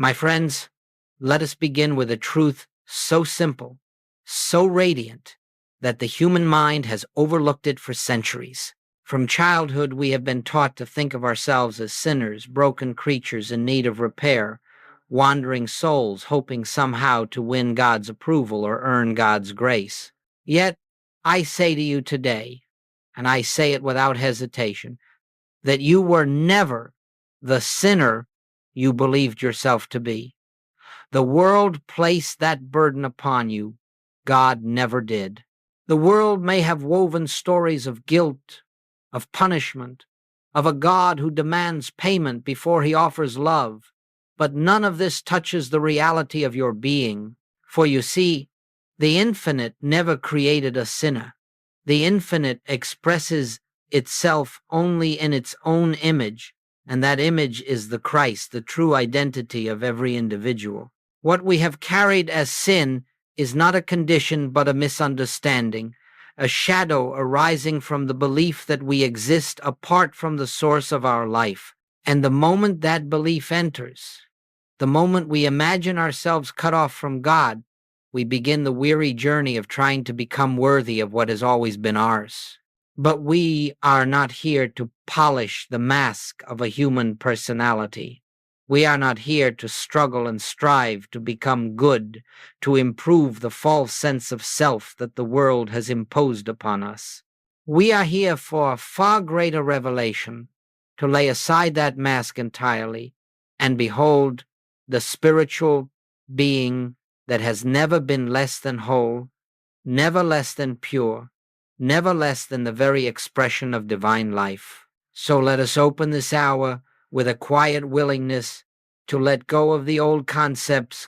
My friends, let us begin with a truth so simple, so radiant, that the human mind has overlooked it for centuries. From childhood, we have been taught to think of ourselves as sinners, broken creatures in need of repair, wandering souls hoping somehow to win God's approval or earn God's grace. Yet, I say to you today, and I say it without hesitation, that you were never the sinner you believed yourself to be. The world placed that burden upon you. God never did. The world may have woven stories of guilt, of punishment, of a God who demands payment before he offers love, but none of this touches the reality of your being. For you see, the infinite never created a sinner. The infinite expresses itself only in its own image, and that image is the Christ, the true identity of every individual. What we have carried as sin is not a condition but a misunderstanding, a shadow arising from the belief that we exist apart from the source of our life. And the moment that belief enters, the moment we imagine ourselves cut off from God, we begin the weary journey of trying to become worthy of what has always been ours. But we are not here to polish the mask of a human personality. We are not here to struggle and strive to become good, to improve the false sense of self that the world has imposed upon us. We are here for a far greater revelation, to lay aside that mask entirely and behold the spiritual being that has never been less than whole, never less than pure, never less than the very expression of divine life. So let us open this hour with a quiet willingness to let go of the old concepts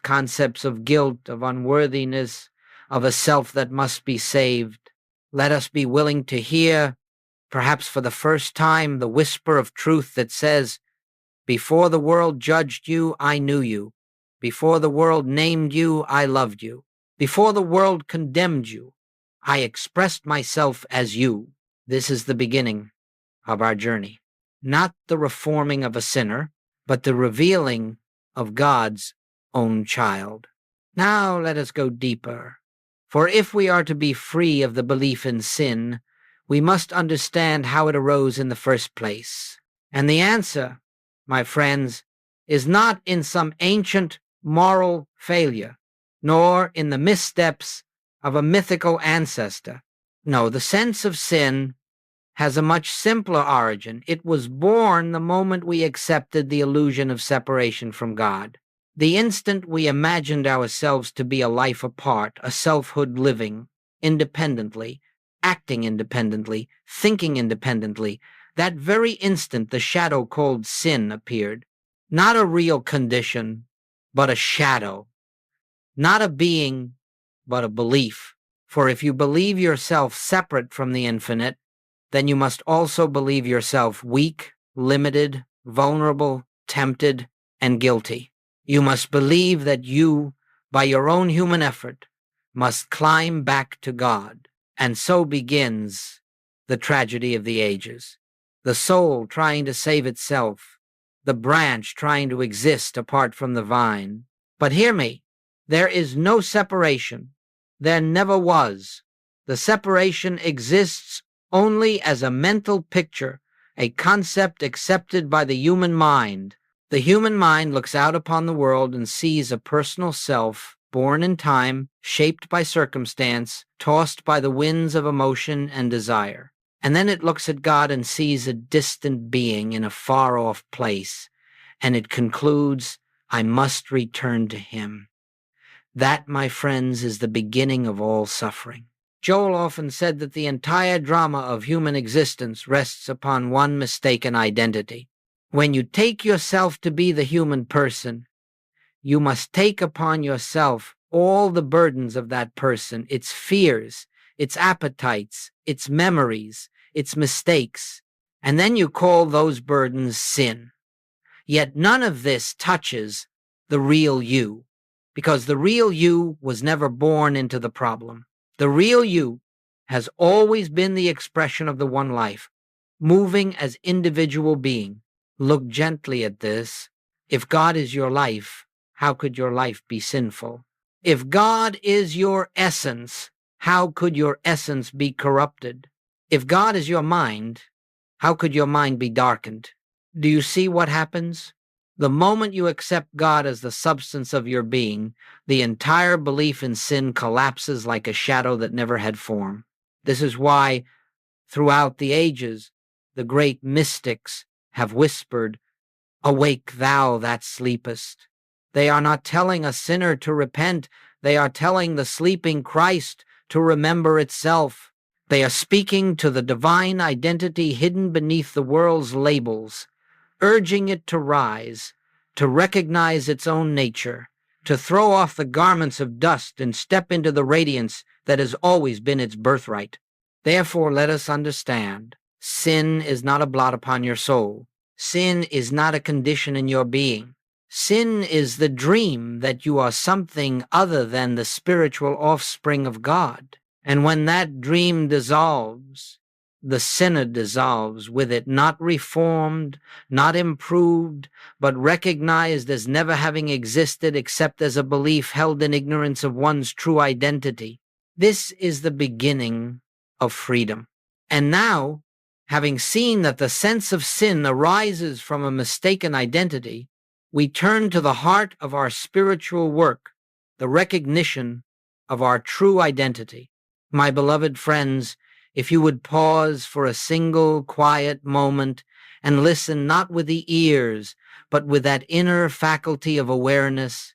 of guilt, of unworthiness, of a self that must be saved. Let us be willing to hear, perhaps for the first time, the whisper of truth that says, "Before the world judged you, I knew you. Before the world named you, I loved you. Before the world condemned you, I expressed myself as you." This is the beginning of our journey. Not the reforming of a sinner, but the revealing of God's own child. Now let us go deeper. For if we are to be free of the belief in sin, we must understand how it arose in the first place. And the answer, my friends, is not in some ancient moral failure, nor in the missteps of a mythical ancestor. No, the sense of sin has a much simpler origin. It was born the moment we accepted the illusion of separation from God. The instant we imagined ourselves to be a life apart, a selfhood living independently, acting independently, thinking independently, that very instant the shadow called sin appeared. Not a real condition, but a shadow. Not a being, but a belief. For if you believe yourself separate from the infinite, then you must also believe yourself weak, limited, vulnerable, tempted, and guilty. You must believe that you, by your own human effort, must climb back to God. And so begins the tragedy of the ages. The soul trying to save itself, the branch trying to exist apart from the vine. But hear me, there is no separation. There never was. The separation exists only as a mental picture, a concept accepted by the human mind. The human mind looks out upon the world and sees a personal self, born in time, shaped by circumstance, tossed by the winds of emotion and desire. And then it looks at God and sees a distant being in a far-off place, and it concludes, "I must return to him." That, my friends, is the beginning of all suffering. Joel often said that the entire drama of human existence rests upon one mistaken identity. When you take yourself to be the human person, you must take upon yourself all the burdens of that person, its fears, its appetites, its memories, its mistakes, and then you call those burdens sin. Yet none of this touches the real you, because the real you was never born into the problem. The real you has always been the expression of the one life, moving as individual being. Look gently at this. If God is your life, how could your life be sinful? If God is your essence, how could your essence be corrupted? If God is your mind, how could your mind be darkened? Do you see what happens? The moment you accept God as the substance of your being, the entire belief in sin collapses like a shadow that never had form. This is why, throughout the ages, the great mystics have whispered, "Awake thou that sleepest." They are not telling a sinner to repent. They are telling the sleeping Christ to remember itself. They are speaking to the divine identity hidden beneath the world's labels, urging it to rise, to recognize its own nature, to throw off the garments of dust and step into the radiance that has always been its birthright. Therefore, let us understand, sin is not a blot upon your soul. Sin is not a condition in your being. Sin is the dream that you are something other than the spiritual offspring of God. And when that dream dissolves, the sinner dissolves with it, not reformed, not improved, but recognized as never having existed except as a belief held in ignorance of one's true identity. This is the beginning of freedom. And now, having seen that the sense of sin arises from a mistaken identity, we turn to the heart of our spiritual work, the recognition of our true identity. My beloved friends, if you would pause for a single quiet moment and listen not with the ears, but with that inner faculty of awareness,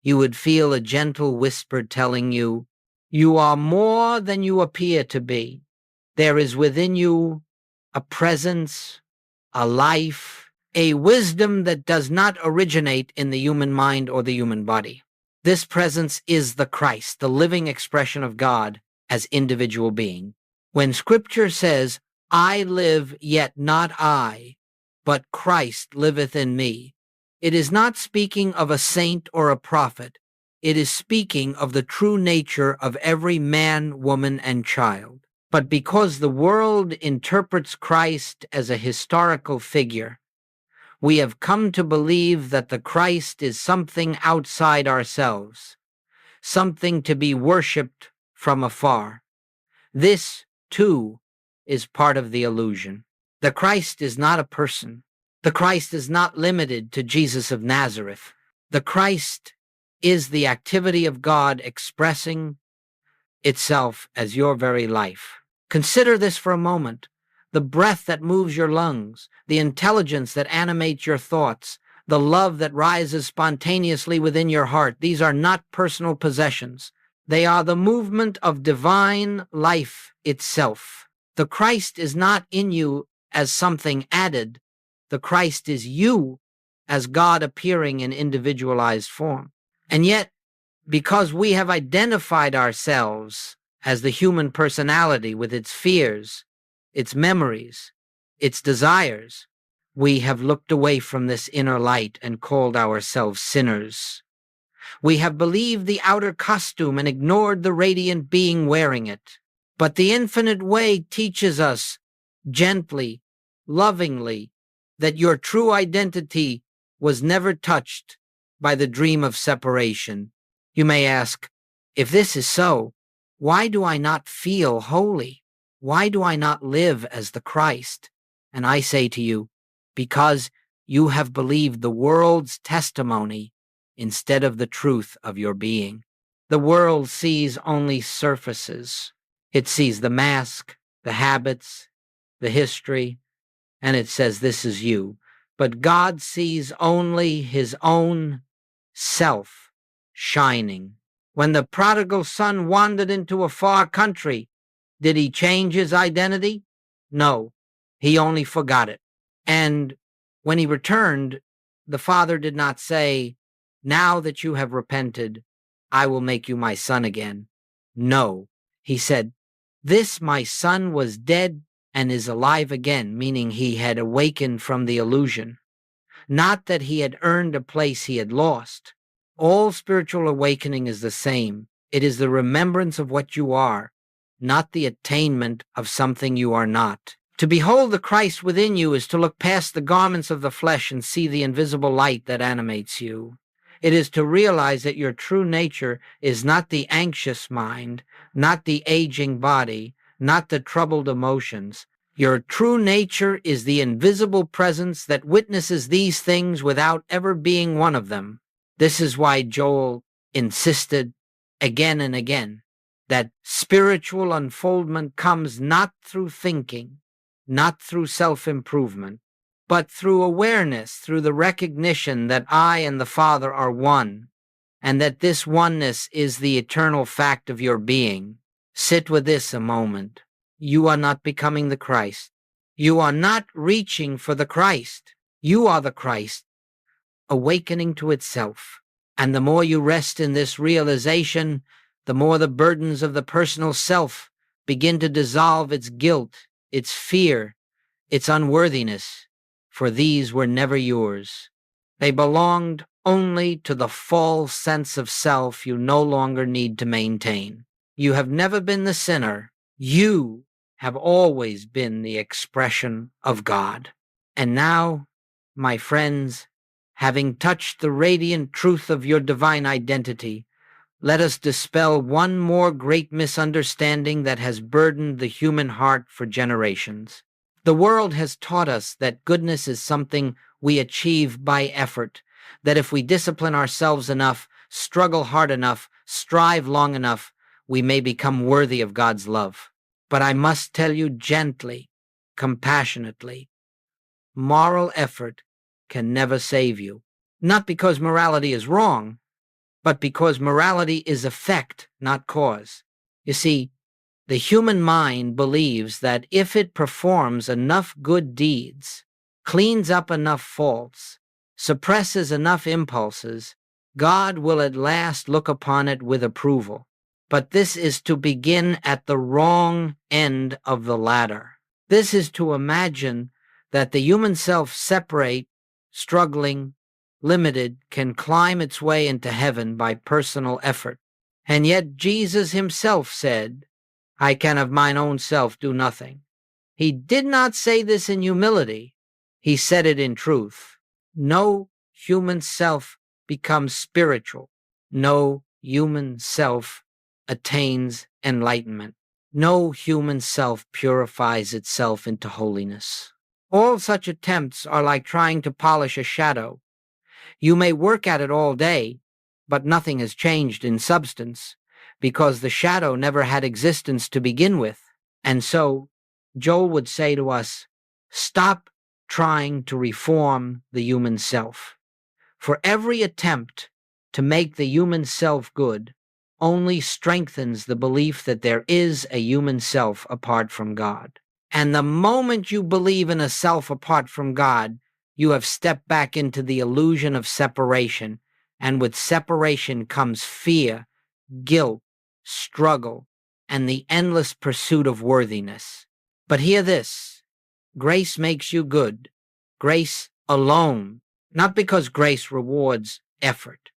you would feel a gentle whisper telling you, "You are more than you appear to be. There is within you a presence, a life, a wisdom that does not originate in the human mind or the human body. This presence is the Christ, the living expression of God as individual being. When Scripture says, 'I live, yet not I, but Christ liveth in me,' it is not speaking of a saint or a prophet. It is speaking of the true nature of every man, woman, and child. But because the world interprets Christ as a historical figure, we have come to believe that the Christ is something outside ourselves, something to be worshipped from afar. This, too, is part of the illusion. The Christ is not a person. The Christ is not limited to Jesus of Nazareth. The Christ is the activity of God expressing itself as your very life. Consider this for a moment. The breath that moves your lungs, the intelligence that animates your thoughts, the love that rises spontaneously within your heart, these are not personal possessions. They are the movement of divine life itself. The Christ is not in you as something added. The Christ is you as God appearing in individualized form. And yet, because we have identified ourselves as the human personality with its fears, its memories, its desires, we have looked away from this inner light and called ourselves sinners. We have believed the outer costume and ignored the radiant being wearing it. But the infinite way teaches us gently, lovingly, that your true identity was never touched by the dream of separation. You may ask, if this is so, why do I not feel holy? Why do I not live as the Christ? And I say to you, because you have believed the world's testimony instead of the truth of your being. The world sees only surfaces. It sees the mask, the habits, the history, and it says this is you. But God sees only his own self shining. When the prodigal son wandered into a far country, did he change his identity? No, he only forgot it. And when he returned, the father did not say, "Now that you have repented, I will make you my son again." No, he said, "This my son was dead and is alive again," meaning he had awakened from the illusion. Not that he had earned a place he had lost. All spiritual awakening is the same. It is the remembrance of what you are, not the attainment of something you are not. To behold the Christ within you is to look past the garments of the flesh and see the invisible light that animates you. It is to realize that your true nature is not the anxious mind, not the aging body, not the troubled emotions. Your true nature is the invisible presence that witnesses these things without ever being one of them. This is why Joel insisted again and again that spiritual unfoldment comes not through thinking, not through self-improvement, but through awareness, through the recognition that I and the Father are one, and that this oneness is the eternal fact of your being. Sit with this a moment. You are not becoming the Christ. You are not reaching for the Christ. You are the Christ, awakening to itself. And the more you rest in this realization, the more the burdens of the personal self begin to dissolve its guilt, its fear, its unworthiness, for these were never yours. They belonged only to the false sense of self you no longer need to maintain. You have never been the sinner. You have always been the expression of God. And now, my friends, having touched the radiant truth of your divine identity, let us dispel one more great misunderstanding that has burdened the human heart for generations. The world has taught us that goodness is something we achieve by effort, that if we discipline ourselves enough, struggle hard enough, strive long enough, we may become worthy of God's love. But I must tell you gently, compassionately, moral effort can never save you. Not because morality is wrong, but because morality is effect, not cause. You see, the human mind believes that if it performs enough good deeds, cleans up enough faults, suppresses enough impulses, God will at last look upon it with approval. But this is to begin at the wrong end of the ladder. This is to imagine that the human self, separate, struggling, limited, can climb its way into heaven by personal effort. And yet Jesus himself said, I can of mine own self do nothing. He did not say this in humility. He said it in truth. No human self becomes spiritual. No human self attains enlightenment. No human self purifies itself into holiness. All such attempts are like trying to polish a shadow. You may work at it all day, but nothing has changed in substance, because the shadow never had existence to begin with. And so, Joel would say to us, stop trying to reform the human self. For every attempt to make the human self good only strengthens the belief that there is a human self apart from God. And the moment you believe in a self apart from God, you have stepped back into the illusion of separation, and with separation comes fear, guilt, struggle, and the endless pursuit of worthiness. But hear this, grace makes you good, grace alone, not because grace rewards effort,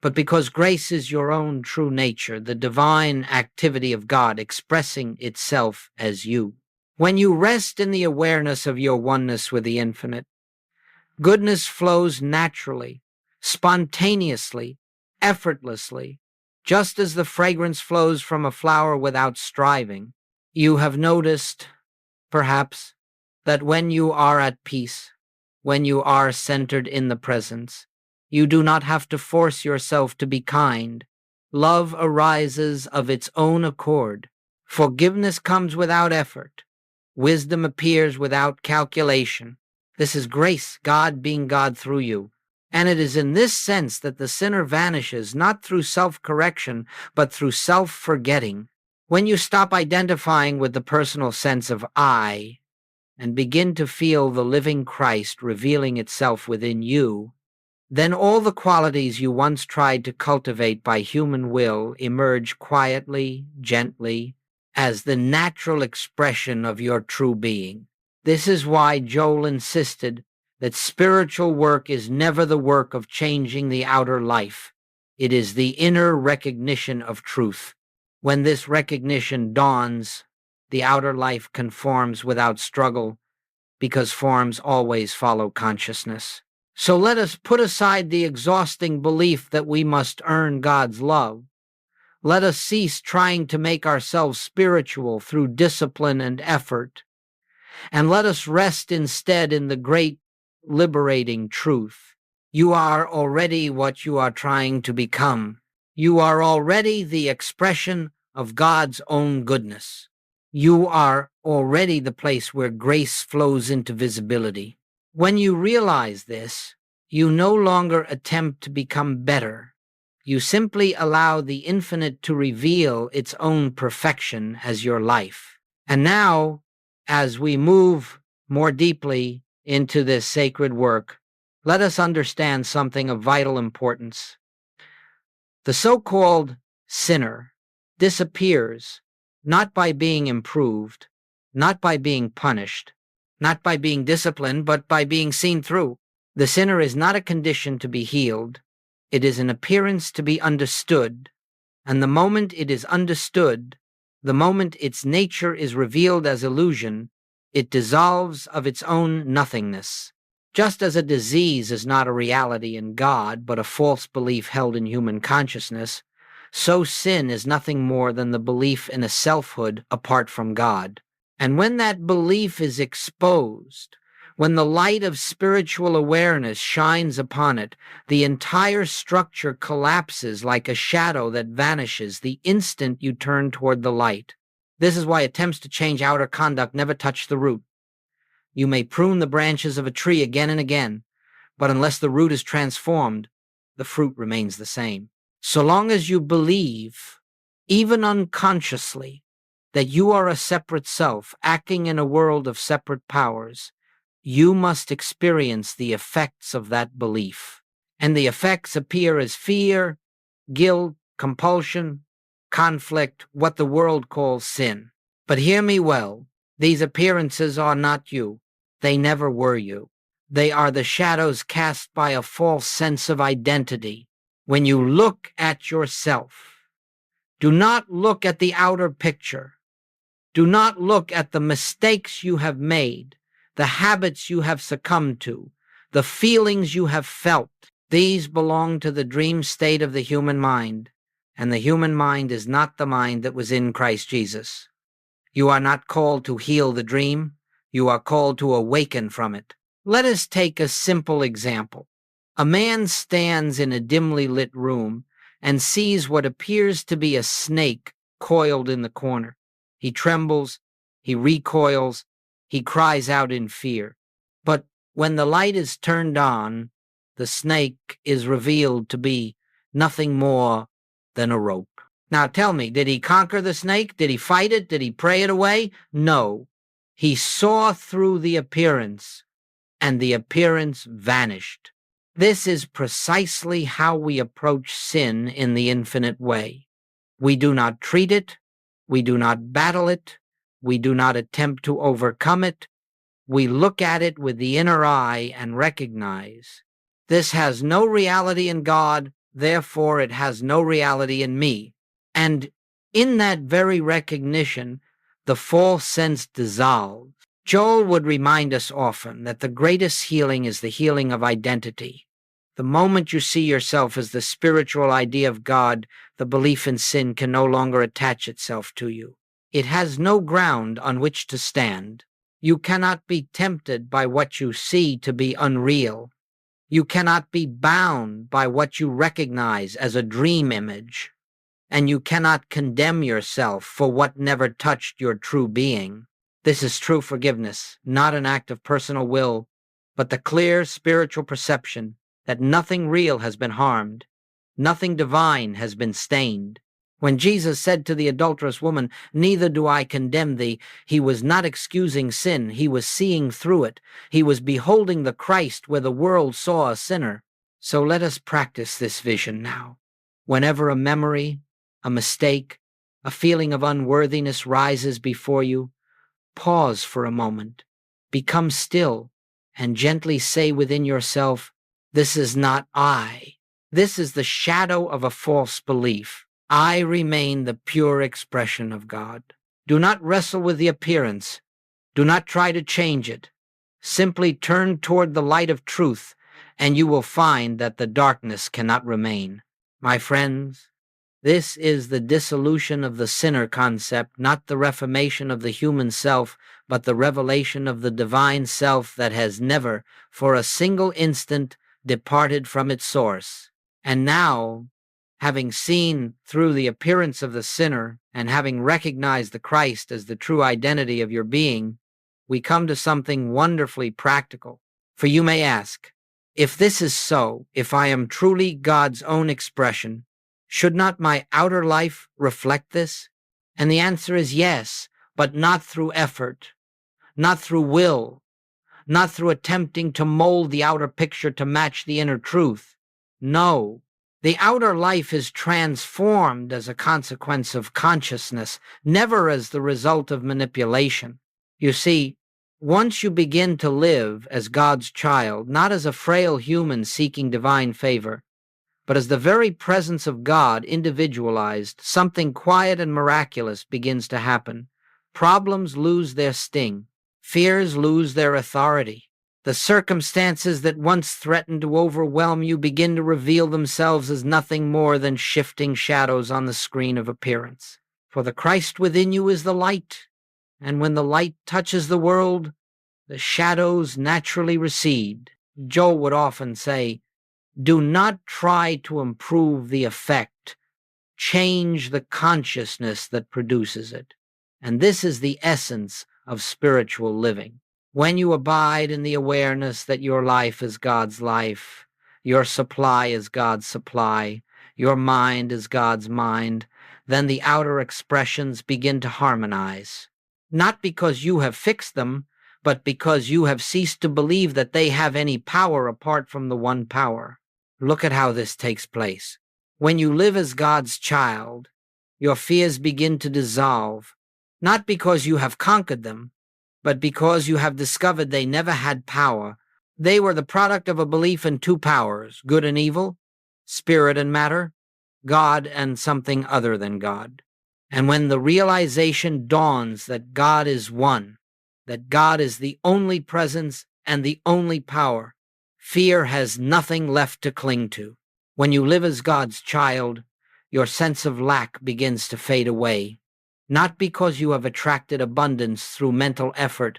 but because grace is your own true nature, the divine activity of God expressing itself as you. When you rest in the awareness of your oneness with the infinite, goodness flows naturally, spontaneously, effortlessly, just as the fragrance flows from a flower without striving. You have noticed, perhaps, that when you are at peace, when you are centered in the presence, you do not have to force yourself to be kind. Love arises of its own accord. Forgiveness comes without effort. Wisdom appears without calculation. This is grace, God being God through you. And it is in this sense that the sinner vanishes, not through self-correction, but through self-forgetting. When you stop identifying with the personal sense of I, and begin to feel the living Christ revealing itself within you, then all the qualities you once tried to cultivate by human will emerge quietly, gently, as the natural expression of your true being. This is why Joel insisted that spiritual work is never the work of changing the outer life. It is the inner recognition of truth. When this recognition dawns, the outer life conforms without struggle, because forms always follow consciousness. So let us put aside the exhausting belief that we must earn God's love. Let us cease trying to make ourselves spiritual through discipline and effort, and let us rest instead in the great liberating truth. You are already what you are trying to become. You are already the expression of God's own goodness. You are already the place where grace flows into visibility. When you realize this, you no longer attempt to become better. You simply allow the infinite to reveal its own perfection as your life. And now, as we move more deeply into this sacred work, let us understand something of vital importance. The so-called sinner disappears not by being improved, not by being punished, not by being disciplined, but by being seen through. The sinner is not a condition to be healed. It is an appearance to be understood, and the moment it is understood, the moment its nature is revealed as illusion, it dissolves of its own nothingness. Just as a disease is not a reality in God, but a false belief held in human consciousness, so sin is nothing more than the belief in a selfhood apart from God. And when that belief is exposed, when the light of spiritual awareness shines upon it, the entire structure collapses like a shadow that vanishes the instant you turn toward the light. This is why attempts to change outer conduct never touch the root. You may prune the branches of a tree again and again, but unless the root is transformed, the fruit remains the same. So long as you believe, even unconsciously, that you are a separate self acting in a world of separate powers, you must experience the effects of that belief. And the effects appear as fear, guilt, compulsion, conflict, what the world calls sin. But hear me well, these appearances are not you. They never were you. They are the shadows cast by a false sense of identity. When you look at yourself, do not look at the outer picture. Do not look at the mistakes you have made, the habits you have succumbed to, the feelings you have felt. These belong to the dream state of the human mind, and the human mind is not the mind that was in Christ Jesus. You are not called to heal the dream. You are called to awaken from it. Let us take a simple example. A man stands in a dimly lit room and sees what appears to be a snake coiled in the corner. He trembles, he recoils, he cries out in fear. But when the light is turned on, the snake is revealed to be nothing more than a rope. Now tell me, did he conquer the snake? Did he fight it? Did he pray it away? No. He saw through the appearance, and the appearance vanished. This is precisely how we approach sin in the infinite way. We do not treat it. We do not battle it. We do not attempt to overcome it. We look at it with the inner eye and recognize this has no reality in God, therefore it has no reality in me. And in that very recognition, the false sense dissolves. Joel would remind us often that the greatest healing is the healing of identity. The moment you see yourself as the spiritual idea of God, the belief in sin can no longer attach itself to you. It has no ground on which to stand. You cannot be tempted by what you see to be unreal. You cannot be bound by what you recognize as a dream image. And you cannot condemn yourself for what never touched your true being. This is true forgiveness, not an act of personal will, but the clear spiritual perception that nothing real has been harmed, nothing divine has been stained. When Jesus said to the adulterous woman, "Neither do I condemn thee," he was not excusing sin, he was seeing through it. He was beholding the Christ where the world saw a sinner. So let us practice this vision now. Whenever a memory, a mistake, a feeling of unworthiness rises before you, pause for a moment, become still, and gently say within yourself, "This is not I. This is the shadow of a false belief. I remain the pure expression of God." Do not wrestle with the appearance. Do not try to change it. Simply turn toward the light of truth and you will find that the darkness cannot remain. My friends, this is the dissolution of the sinner concept, not the reformation of the human self, but the revelation of the divine self that has never, for a single instant, departed from its source. And now, having seen through the appearance of the sinner and having recognized the Christ as the true identity of your being, we come to something wonderfully practical. For you may ask, if this is so, if I am truly God's own expression, should not my outer life reflect this? And the answer is yes, but not through effort, not through will, not through attempting to mold the outer picture to match the inner truth. No, the outer life is transformed as a consequence of consciousness, never as the result of manipulation. You see, once you begin to live as God's child, not as a frail human seeking divine favor, but as the very presence of God individualized, something quiet and miraculous begins to happen. Problems lose their sting. Fears lose their authority. The circumstances that once threatened to overwhelm you begin to reveal themselves as nothing more than shifting shadows on the screen of appearance. For the Christ within you is the light, and when the light touches the world, the shadows naturally recede. Joel would often say, do not try to improve the effect. Change the consciousness that produces it. And this is the essence of spiritual living. When you abide in the awareness that your life is God's life, your supply is God's supply, your mind is God's mind, then the outer expressions begin to harmonize. Not because you have fixed them, but because you have ceased to believe that they have any power apart from the one power. Look at how this takes place. When you live as God's child, your fears begin to dissolve, not because you have conquered them, but because you have discovered they never had power. They were the product of a belief in two powers, good and evil, spirit and matter, God and something other than God. And when the realization dawns that God is one, that God is the only presence and the only power, fear has nothing left to cling to. When you live as God's child, your sense of lack begins to fade away, not because you have attracted abundance through mental effort,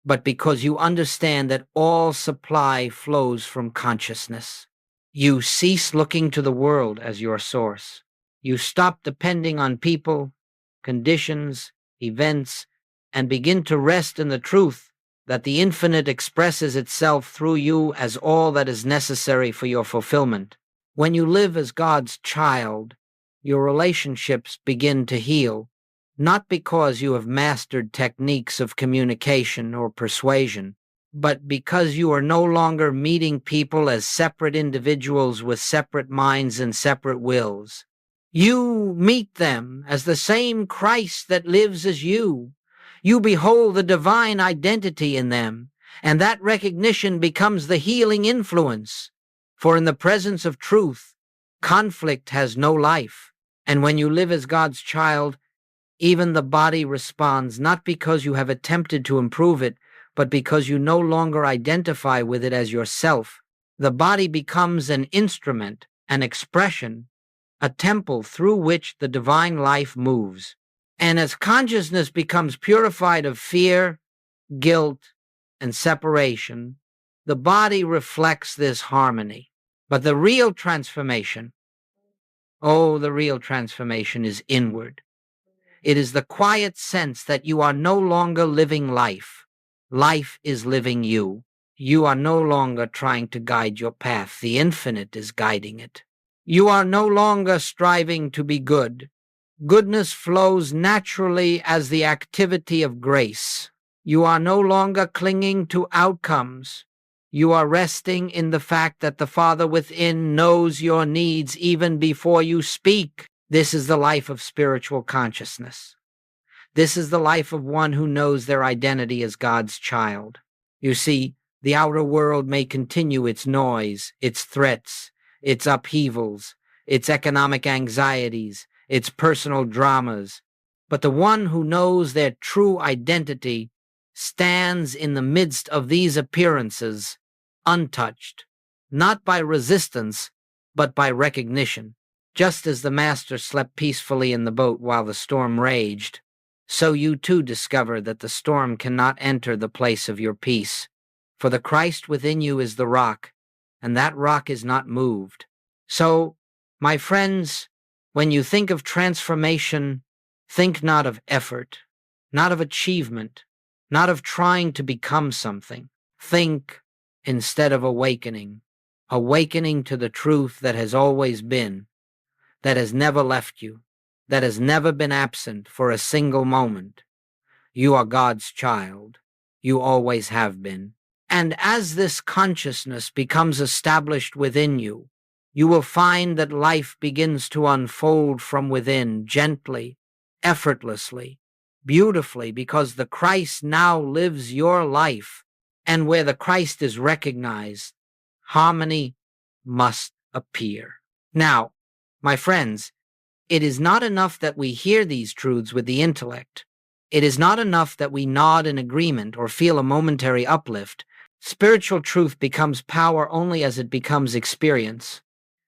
but because you understand that all supply flows from consciousness. You cease looking to the world as your source. You stop depending on people, conditions, events, and begin to rest in the truth that the infinite expresses itself through you as all that is necessary for your fulfillment. When you live as God's child, your relationships begin to heal, not because you have mastered techniques of communication or persuasion, but because you are no longer meeting people as separate individuals with separate minds and separate wills. You meet them as the same Christ that lives as you. You behold the divine identity in them, and that recognition becomes the healing influence. For in the presence of truth, conflict has no life. And when you live as God's child, even the body responds not because you have attempted to improve it, but because you no longer identify with it as yourself. The body becomes an instrument, an expression, a temple through which the divine life moves. And as consciousness becomes purified of fear, guilt, and separation, the body reflects this harmony. But the real transformation, the real transformation is inward. It is the quiet sense that you are no longer living life. Life is living you. You are no longer trying to guide your path. The infinite is guiding it. You are no longer striving to be good. Goodness flows naturally as the activity of grace. You are no longer clinging to outcomes. You are resting in the fact that the Father within knows your needs even before you speak. This is the life of spiritual consciousness. This is the life of one who knows their identity as God's child. You see, the outer world may continue its noise, its threats, its upheavals, its economic anxieties, its personal dramas, but the one who knows their true identity stands in the midst of these appearances, untouched, not by resistance, but by recognition. Just as the master slept peacefully in the boat while the storm raged, so you too discover that the storm cannot enter the place of your peace. For the Christ within you is the rock, and that rock is not moved. So, my friends, when you think of transformation, think not of effort, not of achievement, not of trying to become something. Think, instead of awakening, awakening to the truth that has always been, that has never left you, that has never been absent for a single moment. You are God's child. You always have been. And as this consciousness becomes established within you, you will find that life begins to unfold from within gently, effortlessly, beautifully, because the Christ now lives your life. And where the Christ is recognized, harmony must appear. Now, my friends, it is not enough that we hear these truths with the intellect. It is not enough that we nod in agreement or feel a momentary uplift. Spiritual truth becomes power only as it becomes experience.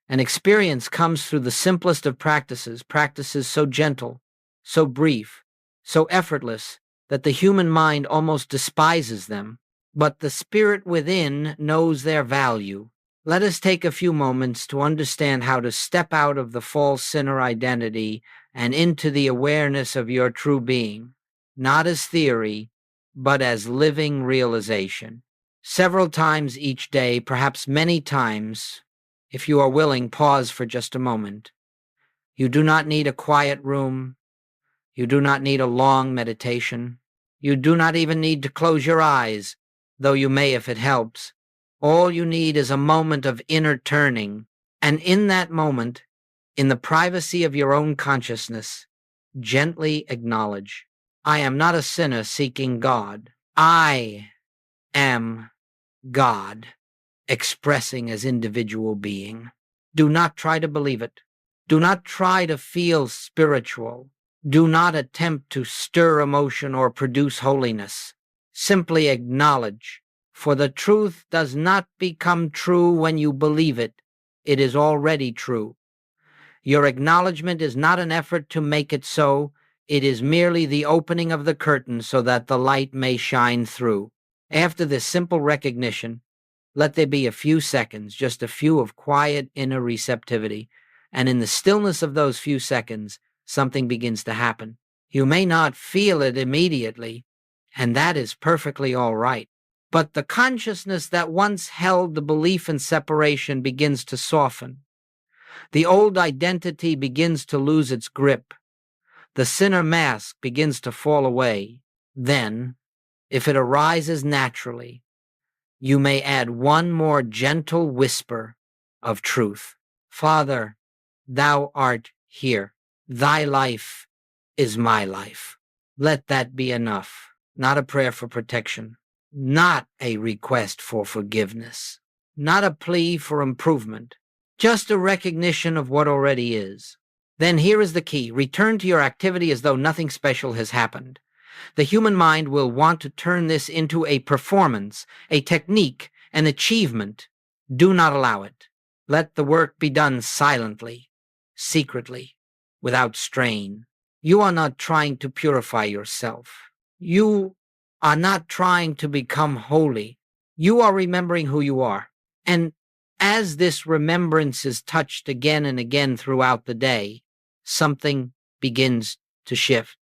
And experience comes through the simplest of practices, practices so gentle, so brief, so effortless, that the human mind almost despises them. But the spirit within knows their value. Let us take a few moments to understand how to step out of the false sinner identity and into the awareness of your true being, not as theory, but as living realization. Several times each day, perhaps many times, if you are willing, pause for just a moment. You do not need a quiet room. You do not need a long meditation. You do not even need to close your eyes, though you may if it helps. All you need is a moment of inner turning, and in that moment, in the privacy of your own consciousness, gently acknowledge, I am not a sinner seeking God. I am God, expressing as individual being. Do not try to believe it. Do not try to feel spiritual. Do not attempt to stir emotion or produce holiness. Simply acknowledge. For the truth does not become true when you believe it. It is already true. Your acknowledgement is not an effort to make it so. It is merely the opening of the curtain so that the light may shine through. After this simple recognition, let there be a few seconds, just a few of quiet inner receptivity, and in the stillness of those few seconds, something begins to happen. You may not feel it immediately, and that is perfectly all right. But the consciousness that once held the belief in separation begins to soften. The old identity begins to lose its grip. The sinner mask begins to fall away. Then, if it arises naturally, you may add one more gentle whisper of truth. Father, thou art here. Thy life is my life. Let that be enough. Not a prayer for protection. Not a request for forgiveness. Not a plea for improvement. Just a recognition of what already is. Then here is the key. Return to your activity as though nothing special has happened. The human mind will want to turn this into a performance, a technique, an achievement. Do not allow it. Let the work be done silently, secretly, without strain. You are not trying to purify yourself. You are not trying to become holy. You are remembering who you are. And as this remembrance is touched again and again throughout the day, something begins to shift.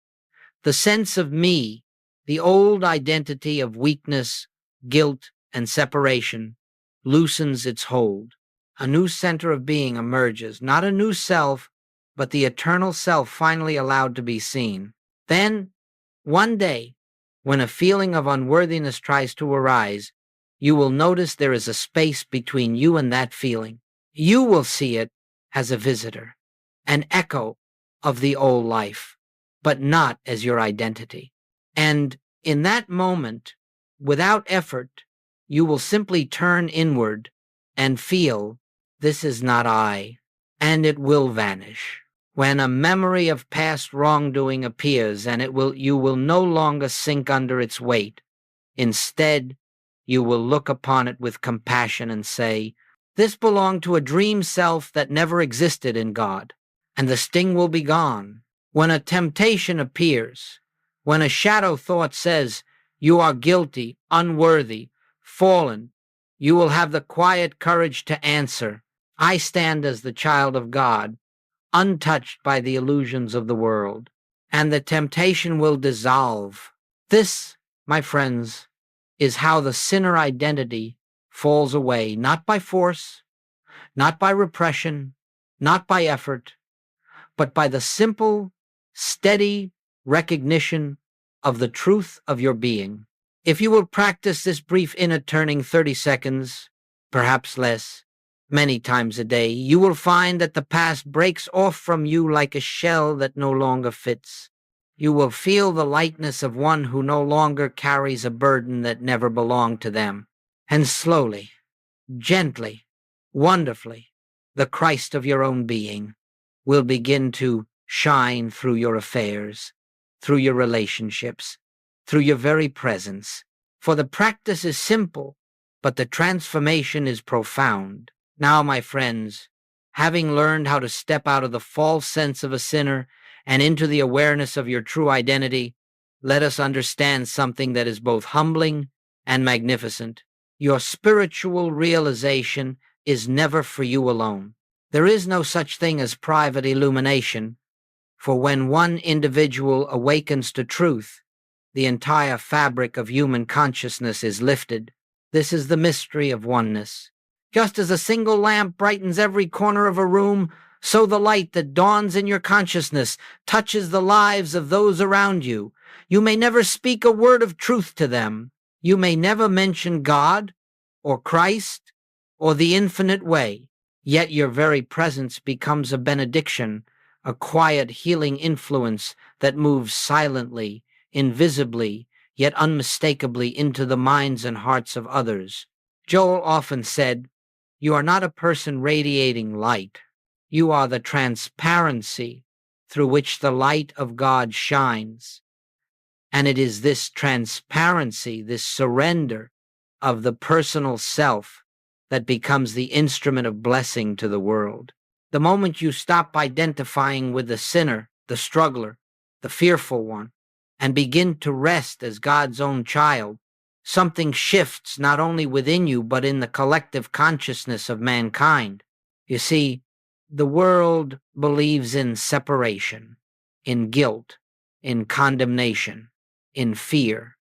The sense of me, the old identity of weakness, guilt, and separation, loosens its hold. A new center of being emerges, not a new self, but the eternal self finally allowed to be seen. Then, one day, when a feeling of unworthiness tries to arise, you will notice there is a space between you and that feeling. You will see it as a visitor, an echo of the old life, but not as your identity. And in that moment, without effort, you will simply turn inward and feel, this is not I, and it will vanish. When a memory of past wrongdoing appears, and you will no longer sink under its weight. Instead, you will look upon it with compassion and say, This belonged to a dream self that never existed in God, and the sting will be gone. When a temptation appears, when a shadow thought says, "You are guilty, unworthy, fallen," you will have the quiet courage to answer, "I stand as the child of God, untouched by the illusions of the world," and the temptation will dissolve. This, my friends, is how the sinner identity falls away, not by force, not by repression, not by effort, but by the simple, steady recognition of the truth of your being. If you will practice this brief inner turning 30 seconds, perhaps less, many times a day, you will find that the past breaks off from you like a shell that no longer fits. You will feel the lightness of one who no longer carries a burden that never belonged to them. And slowly, gently, wonderfully, the Christ of your own being will begin to shine through your affairs, through your relationships, through your very presence. For the practice is simple, but the transformation is profound. Now, my friends, having learned how to step out of the false sense of a sinner and into the awareness of your true identity, let us understand something that is both humbling and magnificent. Your spiritual realization is never for you alone. There is no such thing as private illumination, for when one individual awakens to truth, the entire fabric of human consciousness is lifted. This is the mystery of oneness. Just as a single lamp brightens every corner of a room, so the light that dawns in your consciousness touches the lives of those around you. You may never speak a word of truth to them. You may never mention God or Christ or the infinite way, yet your very presence becomes a benediction, a quiet healing influence that moves silently, invisibly, yet unmistakably into the minds and hearts of others. Joel often said, "You are not a person radiating light. You are the transparency through which the light of God shines." And it is this transparency, this surrender of the personal self that becomes the instrument of blessing to the world. The moment you stop identifying with the sinner, the struggler, the fearful one, and begin to rest as God's own child, something shifts not only within you but in the collective consciousness of mankind. You see, the world believes in separation, in guilt, in condemnation, in fear.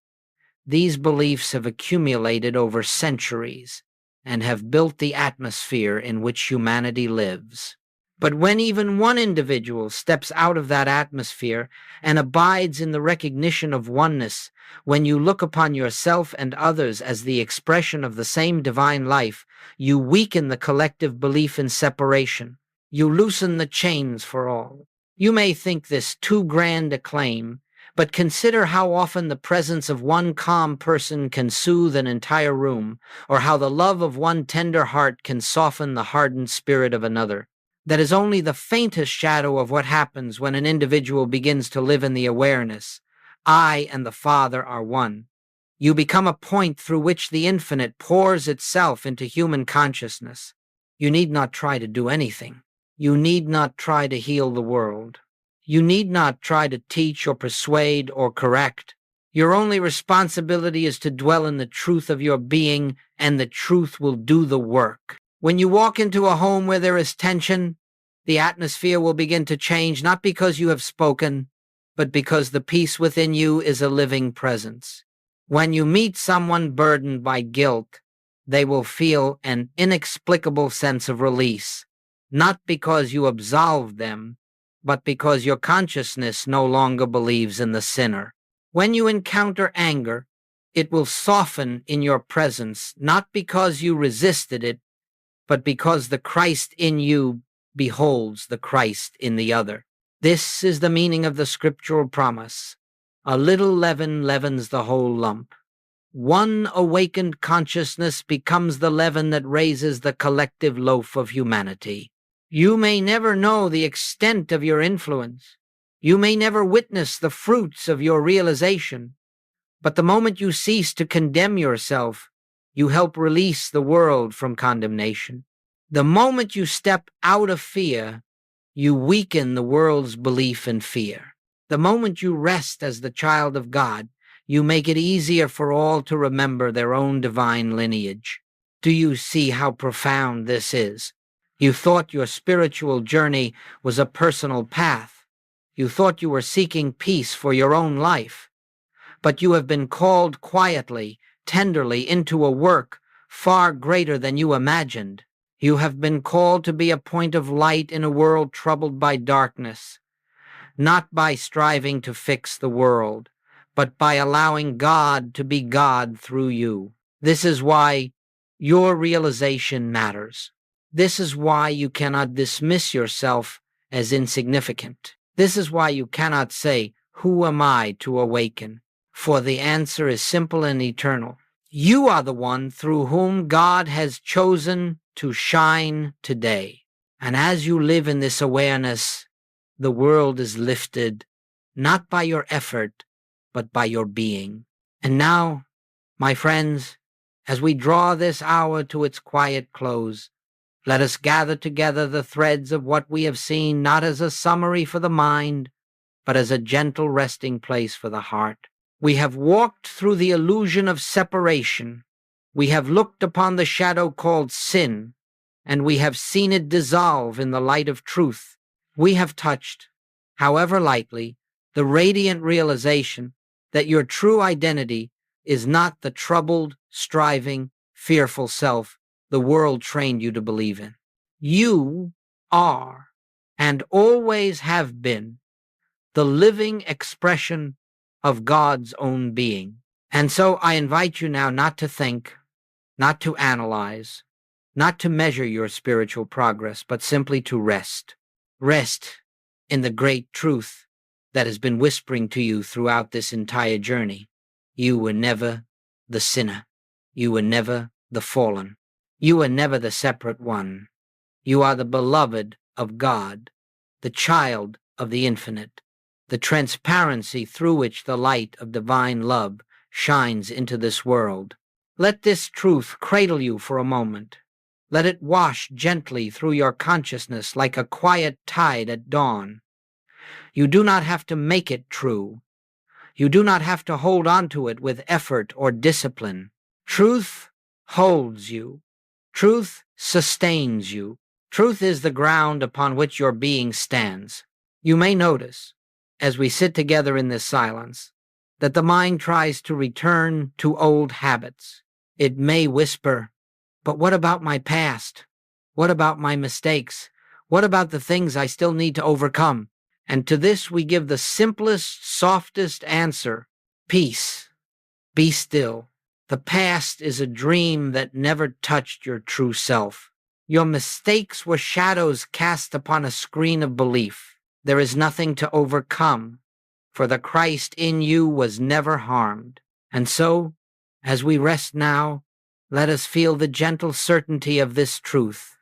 These beliefs have accumulated over centuries and have built the atmosphere in which humanity lives. But when even one individual steps out of that atmosphere and abides in the recognition of oneness, when you look upon yourself and others as the expression of the same divine life, you weaken the collective belief in separation. You loosen the chains for all. You may think this too grand a claim, but consider how often the presence of one calm person can soothe an entire room, or how the love of one tender heart can soften the hardened spirit of another. That is only the faintest shadow of what happens when an individual begins to live in the awareness, "I and the Father are one." You become a point through which the infinite pours itself into human consciousness. You need not try to do anything. You need not try to heal the world. You need not try to teach or persuade or correct. Your only responsibility is to dwell in the truth of your being, and the truth will do the work. When you walk into a home where there is tension, the atmosphere will begin to change, not because you have spoken, but because the peace within you is a living presence. When you meet someone burdened by guilt, they will feel an inexplicable sense of release, not because you absolved them, but because your consciousness no longer believes in the sinner. When you encounter anger, it will soften in your presence, not because you resisted it, but because the Christ in you beholds the Christ in the other. This is the meaning of the scriptural promise. A little leaven leavens the whole lump. One awakened consciousness becomes the leaven that raises the collective loaf of humanity. You may never know the extent of your influence. You may never witness the fruits of your realization. But the moment you cease to condemn yourself, you help release the world from condemnation. The moment you step out of fear, you weaken the world's belief in fear. The moment you rest as the child of God, you make it easier for all to remember their own divine lineage. Do you see how profound this is? You thought your spiritual journey was a personal path. You thought you were seeking peace for your own life. But you have been called quietly, tenderly into a work far greater than you imagined. You have been called to be a point of light in a world troubled by darkness, not by striving to fix the world, but by allowing God to be God through you. This is why your realization matters. This is why you cannot dismiss yourself as insignificant. This is why you cannot say, "Who am I to awaken?" For the answer is simple and eternal. You are the one through whom God has chosen to shine today. And as you live in this awareness, the world is lifted, not by your effort, but by your being. And now, my friends, as we draw this hour to its quiet close, let us gather together the threads of what we have seen, not as a summary for the mind, but as a gentle resting place for the heart. We have walked through the illusion of separation. We have looked upon the shadow called sin, and we have seen it dissolve in the light of truth. We have touched, however lightly, the radiant realization that your true identity is not the troubled, striving, fearful self the world trained you to believe in. You are, and always have been, the living expression of God's own being. And so I invite you now not to think, not to analyze, not to measure your spiritual progress, but simply to rest. Rest in the great truth that has been whispering to you throughout this entire journey. You were never the sinner. You were never the fallen. You were never the separate one. You are the beloved of God, the child of the infinite, the transparency through which the light of divine love shines into this world. Let this truth cradle you for a moment. Let it wash gently through your consciousness like a quiet tide at dawn. You do not have to make it true. You do not have to hold on to it with effort or discipline. Truth holds you. Truth sustains you. Truth is the ground upon which your being stands. You may notice, as we sit together in this silence, that the mind tries to return to old habits. It may whisper, "But what about my past? What about my mistakes? What about the things I still need to overcome?" And to this we give the simplest, softest answer: peace. Be still. The past is a dream that never touched your true self. Your mistakes were shadows cast upon a screen of belief. There is nothing to overcome, for the Christ in you was never harmed. And so, as we rest now, let us feel the gentle certainty of this truth.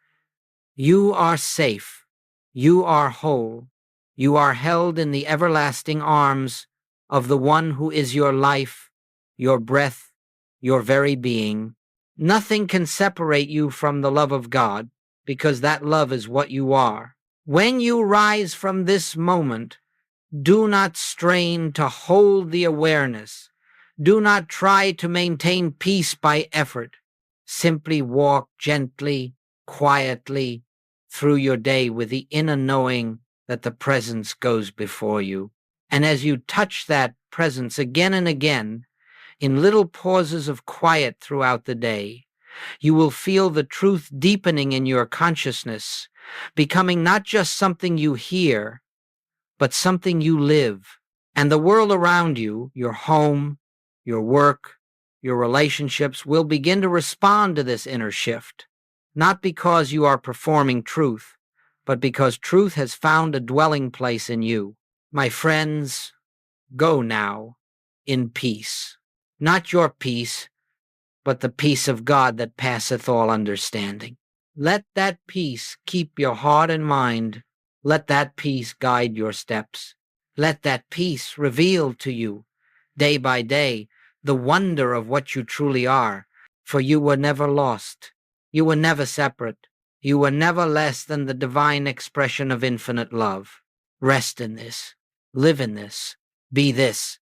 You are safe. You are whole. You are held in the everlasting arms of the one who is your life, your breath, your very being. Nothing can separate you from the love of God, because that love is what you are. When you rise from this moment, do not strain to hold the awareness. Do not try to maintain peace by effort. Simply walk gently, quietly through your day with the inner knowing that the presence goes before you. And as you touch that presence again and again, in little pauses of quiet throughout the day, you will feel the truth deepening in your consciousness, becoming not just something you hear, but something you live. And the world around you, your home, your work, your relationships, will begin to respond to this inner shift, not because you are performing truth, but because truth has found a dwelling place in you. My friends, go now in peace. Not your peace, but the peace of God that passeth all understanding. Let that peace keep your heart and mind. Let that peace guide your steps. Let that peace reveal to you, day by day, the wonder of what you truly are, for you were never lost. You were never separate. You were never less than the divine expression of infinite love. Rest in this. Live in this. Be this.